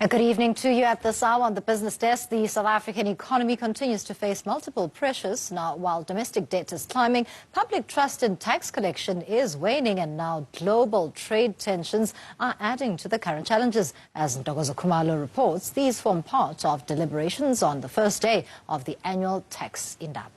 A good evening to you at this hour on the business desk. The South African economy continues to face multiple pressures. Now, while domestic debt is climbing, public trust in tax collection is waning, and now global trade tensions are adding to the current challenges. As Ntokozo Khumalo reports, these form part of deliberations on the first day of the Annual Tax Indaba.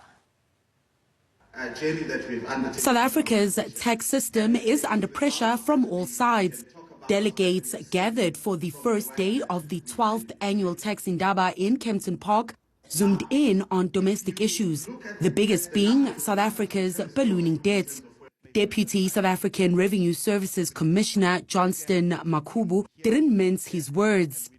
South Africa's tax system is under pressure from all sides. Delegates gathered for the first day of the 12th Annual Tax Indaba in Kempton Park zoomed in on domestic issues, the biggest being South Africa's ballooning debt. Deputy South African Revenue Services Commissioner Johnston Makhubu didn't mince his words.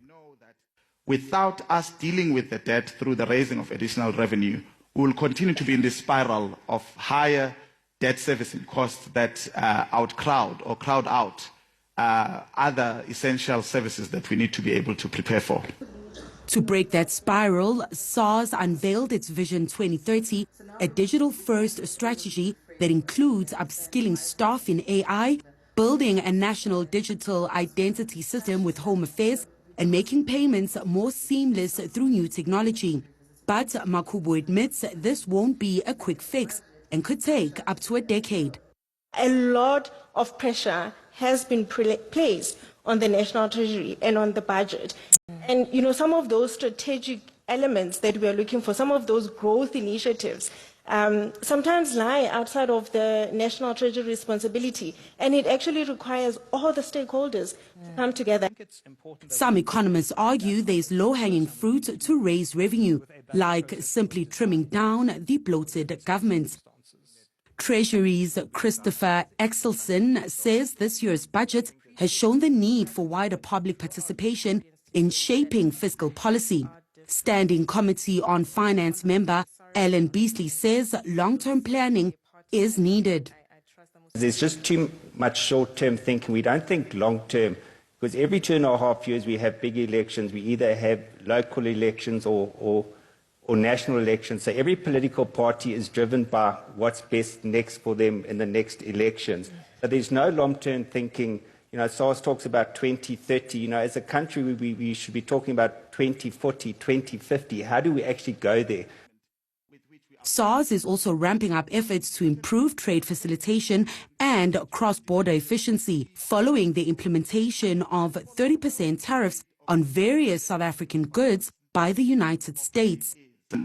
Without us dealing with the debt through the raising of additional revenue, we will continue to be in this spiral of higher debt servicing costs that crowd out other essential services that we need to be able to prepare for. To break that spiral, SARS unveiled its Vision 2030, a digital-first strategy that includes upskilling staff in AI, building a national digital identity system with Home Affairs, and making payments more seamless through new technology. But Makhubu admits this won't be a quick fix and could take up to a decade. A lot of pressure has been placed on the National Treasury and on the budget. And, some of those strategic elements that we are looking for, some of those growth initiatives, sometimes lie outside of the National Treasury responsibility. And it actually requires all the stakeholders to come together. Some economists argue there's low-hanging fruit to raise revenue, like simply trimming down the bloated government. Treasury's Christopher Axelson says this year's budget has shown the need for wider public participation in shaping fiscal policy. Standing Committee on Finance member Alan Beasley says long-term planning is needed. There's just too much short-term thinking. We don't think long-term, because every 2.5 years we have big elections. We either have local elections or national elections. So every political party is driven by what's best next for them in the next elections. So there's no long-term thinking. SARS talks about 2030. As a country, we should be talking about 2040, 2050. How do we actually go there? SARS is also ramping up efforts to improve trade facilitation and cross-border efficiency following the implementation of 30% tariffs on various South African goods by the United States.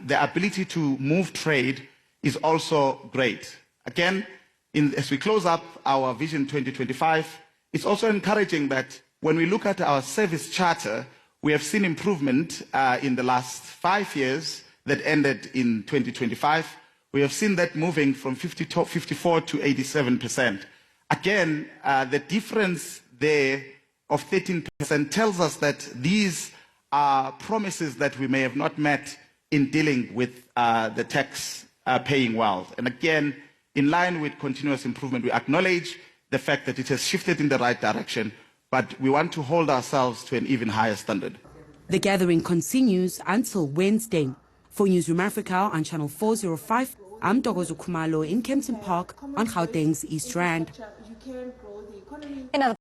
The ability to move trade is also great. Again, as we close up our Vision 2025, it's also encouraging that when we look at our service charter, we have seen improvement in the last 5 years that ended in 2025. We have seen that moving from 54 to 87%. Again, the difference there of 13% tells us that these are promises that we may have not met in dealing with the tax paying wealth. And again, in line with continuous improvement, we acknowledge the fact that it has shifted in the right direction, but we want to hold ourselves to an even higher standard. The gathering continues until Wednesday. For Newzroom Africa on Channel 405, I'm Ntokozo Khumalo in Kempton Park on Gauteng's East Rand.